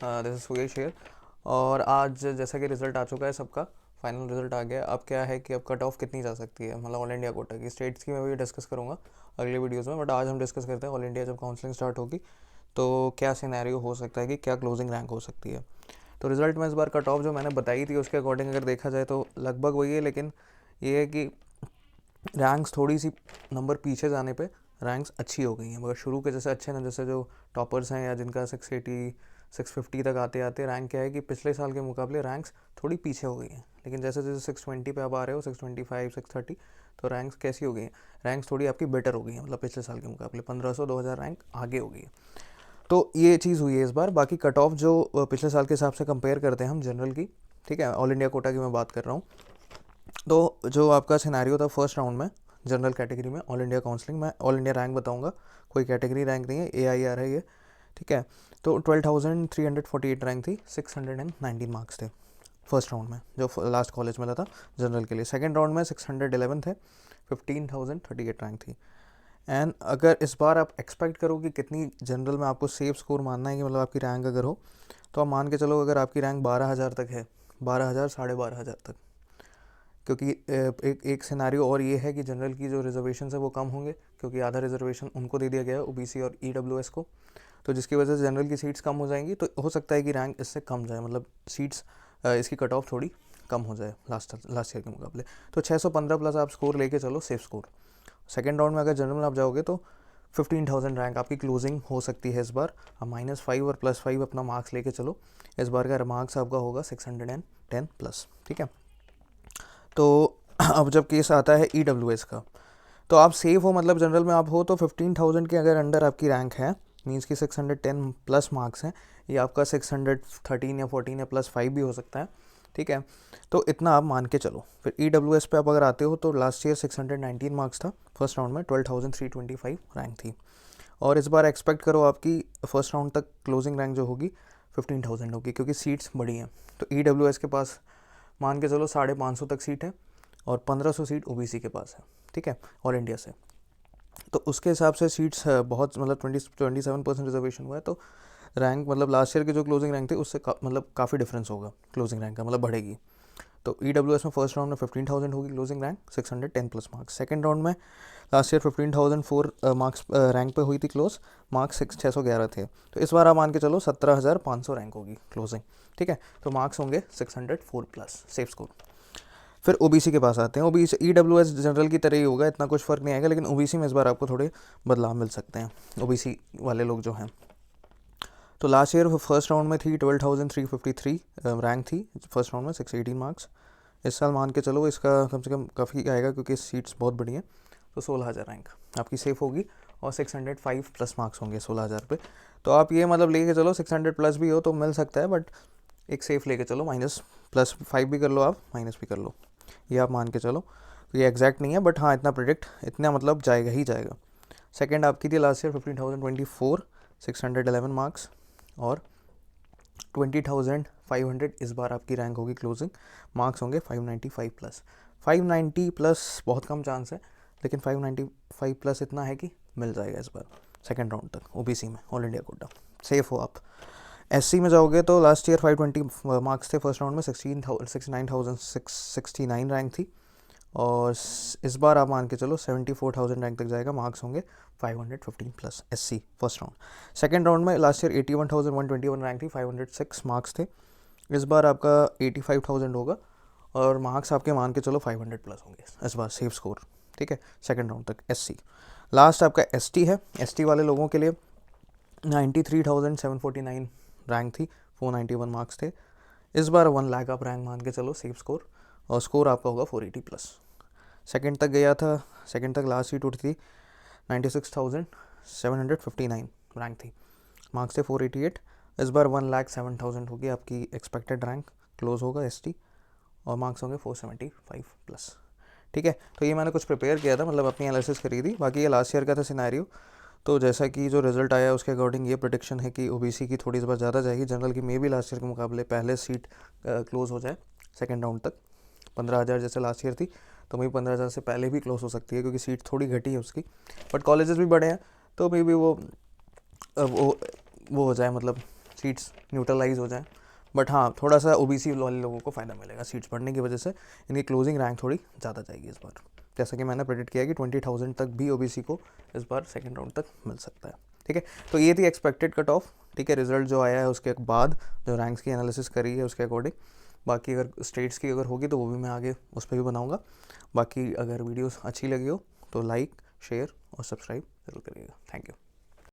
This is Suyash here. और आज जैसा कि रिज़ल्ट आ चुका है सबका, फाइनल रिज़ल्ट आ गया। अब क्या है कि अब कट ऑफ कितनी जा सकती है, मतलब ऑल इंडिया कोटा की। स्टेट्स की मैं भी डिस्कस करूँगा अगले वीडियोज़ में, बट आज हम डिस्कस करते हैं ऑल इंडिया जब काउंसलिंग स्टार्ट होगी तो क्या सिनेरियो हो सकता है कि क्या क्लोजिंग रैंक हो सकती है। तो रिज़ल्ट में इस बार कट ऑफ जो मैंने बताई थी उसके अकॉर्डिंग अगर देखा जाए तो लगभग वही है, लेकिन ये है कि रैंक्स थोड़ी सी नंबर पीछे जाने पे रैंक्स अच्छी हो गई हैं, मगर शुरू के जैसे अच्छे ना, जैसे जो टॉपर्स हैं या जिनका 680 650 तक आते आते रैंक क्या है कि पिछले साल के मुकाबले रैंक्स थोड़ी पीछे हो गई हैं। लेकिन जैसे जैसे 620 पे आप आ रहे हो, 625 630, तो रैंक्स कैसी हो गई हैं, रैंक्स थोड़ी आपकी बेटर हो गई हैं, मतलब पिछले साल के मुकाबले 1500 2000 रैंक आगे हो गई है। तो ये चीज़ हुई है इस बार। बाकी कट ऑफ जो पिछले साल के हिसाब से कंपेयर करते हैं हम जनरल की, ठीक है, ऑल इंडिया कोटा की मैं बात कर रहा हूँ। तो जो आपका सिनेरियो था फर्स्ट राउंड में जनरल कैटेगरी में ऑल इंडिया काउंसलिंग में, ऑल इंडिया रैंक बताऊंगा, कोई कैटेगरी रैंक नहीं है, AIR है ये, ठीक है। तो 12,348 रैंक थी, 619 मार्क्स थे फर्स्ट राउंड में जो लास्ट कॉलेज मिला था जनरल के लिए। सेकेंड राउंड में 611 थे, 15,038 रैंक थी। एंड अगर इस बार आप एक्सपेक्ट करो कि कितनी जनरल में आपको सेफ स्कोर मानना है कि मतलब आपकी रैंक अगर हो, तो आप मान के चलो अगर आपकी रैंक 12,000 तक है, 12,000 12,500 तक, क्योंकि एक सिनारियो और ये है कि जनरल की जो रिजर्वेशन है वो कम होंगे, क्योंकि आधा रिजर्वेशन उनको दे दिया गया है, OBC और EWS को। तो जिसकी वजह से जनरल की सीट्स कम हो जाएंगी, तो हो सकता है कि रैंक इससे कम जाए, मतलब सीट्स इसकी कट ऑफ थोड़ी कम हो जाए लास्ट ईयर के मुकाबले। तो 615 प्लस आप स्कोर लेके चलो, सेफ स्कोर। सेकेंड राउंड में अगर जनरल में आप जाओगे तो 15,000 रैंक आपकी क्लोजिंग हो सकती है इस बार। अब -5 और +5 अपना मार्क्स लेके चलो, इस बार का मार्क्स आपका होगा 610 प्लस, ठीक है। तो अब जब केस आता है EWS का, तो आप सेफ हो, मतलब जनरल में आप हो तो 15,000 के अगर अंडर आपकी रैंक है, मीन्स की 610 प्लस मार्क्स हैं, ये आपका 613 या 14 या +5 भी हो सकता है, ठीक है। तो इतना आप मान के चलो। फिर EWS पे आप अगर आते हो तो लास्ट ईयर 619 मार्क्स था फर्स्ट राउंड में, 12,325 रैंक थी। और इस बार एक्सपेक्ट करो आपकी फर्स्ट राउंड तक क्लोजिंग रैंक जो होगी 15,000 होगी, क्योंकि सीट्स बड़ी हैं। तो EWS के पास मान के चलो 550 तक सीट है और 1500 सीट OBC के पास है, ठीक है, ऑल इंडिया से। तो उसके हिसाब से सीट्स बहुत, मतलब 27% रिजर्वेशन हुआ है, तो रैंक मतलब लास्ट ईयर के जो क्लोजिंग रैंक थे उससे मतलब काफ़ी डिफरेंस होगा क्लोजिंग रैंक का, मतलब बढ़ेगी। तो EWS में फर्स्ट राउंड में 15,000 होगी closing rank, 610 plus marks. Second round में लास्ट ईयर 15,004 मार्क्स रैंक पे हुई थी क्लोज, मार्क्स 611 थे। तो इस बार आप मान के चलो 17,500 रैंक होगी क्लोजिंग, ठीक है। तो मार्क्स होंगे 604 प्लस, सेफ स्कोर। फिर OBC के पास आते हैं। OBC EWS जनरल की तरह ही होगा, इतना कुछ फ़र्क नहीं आएगा, लेकिन OBC में इस बार आपको थोड़े बदलाव मिल सकते हैं, OBC वाले लोग जो हैं। तो लास्ट ईयर फर्स्ट राउंड में थी 12,353 रैंक थी फर्स्ट राउंड में, 618 मार्क्स। इस साल मान के चलो इसका कम से कम काफ़ी आएगा, क्योंकि सीट्स बहुत बड़ी हैं। तो 16,000 रैंक आपकी सेफ होगी और 605 प्लस मार्क्स होंगे 16,000 पे। तो आप ये मतलब लेके चलो 600 प्लस भी हो तो मिल सकता है, बट एक सेफ लेके चलो, -+5 भी कर लो आप, माइनस भी कर लो, ये आप मान के चलो। तो ये एग्जैक्ट नहीं है, बट हाँ इतना प्रिडिक्ट, इतना मतलब जाएगा ही जाएगा। सेकेंड आपकी थी लास्ट ईयर 15,024, 611 मार्क्स, और 20,500 इस बार आपकी रैंक होगी क्लोजिंग, मार्क्स होंगे 595 प्लस। 590 प्लस बहुत कम चांस है, लेकिन 595 प्लस इतना है कि मिल जाएगा इस बार सेकेंड राउंड तक OBC में, ऑल इंडिया कोटा, सेफ हो आप। SC में जाओगे तो लास्ट ईयर 520 मार्क्स थे फर्स्ट राउंड में, 69,669 रैंक थी। और इस बार आप मान के चलो 74,000 रैंक तक जाएगा, मार्क्स होंगे 515 plus SC first round. Second round में लास्ट ईयर 81,121 रैंक थी, 506 मार्क्स थे। इस बार आपका 85,000 होगा और मार्क्स आपके मान के चलो 500 प्लस होंगे इस बार, सेफ स्कोर, ठीक है, सेकेंड राउंड तक SC। लास्ट आपका ST है। ST वाले लोगों के लिए 93,749 रैंक थी, 491 मार्क्स थे। इस बार 1 लाख आप रैंक मान के चलो, सेफ स्कोर, और स्कोर आपका होगा 480 प्लस। सेकंड तक गया था, सेकंड तक लास्ट सीट उठी थी 96,759 रैंक थी, मार्क्स थे 488। इस बार 1,07,000 होगी आपकी एक्सपेक्टेड रैंक, क्लोज होगा ST, और मार्क्स होंगे 475 प्लस, ठीक है। तो ये मैंने कुछ प्रिपेयर किया था, मतलब अपनी एनालिसिस करी थी। बाकी ये लास्ट ईयर का था सिनेरियो, तो जैसा कि जो रिजल्ट आया उसके अकॉर्डिंग ये प्रोडिक्शन है कि OBC की थोड़ी इस बार ज़्यादा जाएगी, जनरल की मे भी लास्ट ईयर के मुकाबले पहले सीट क्लोज हो जाए सेकेंड राउंड तक। 15,000 जैसे लास्ट ईयर थी, तो मे भी 15,000 से पहले भी क्लोज हो सकती है, क्योंकि सीट थोड़ी घटी है उसकी, बट कॉलेजेस भी बड़े हैं, तो मे भी वो वो हो जाए, मतलब सीट्स न्यूट्रलाइज हो जाएँ। बट हाँ, थोड़ा सा ओबीसी वाले लोगों को फ़ायदा मिलेगा सीट्स बढ़ने की वजह से। इनकी क्लोजिंग रैंक थोड़ी ज़्यादा जाएगी इस बार, जैसा कि मैंने प्रेडिक्ट किया कि 20,000 तक भी ओबीसी को इस बार सेकेंड राउंड तक मिल सकता है। ठीक है, तो ये थी एक्सपेक्टेड कट ऑफ। ठीक है, रिजल्ट जो आया है उसके बाद जो रैंक्स की एनालिसिस करी है उसके अकॉर्डिंग। बाकी अगर स्टेट्स की अगर होगी तो वो भी मैं आगे उस पर भी बनाऊँगा। बाकी अगर वीडियोस अच्छी लगी हो तो लाइक, शेयर और सब्सक्राइब जरूर करिएगा। Thank you.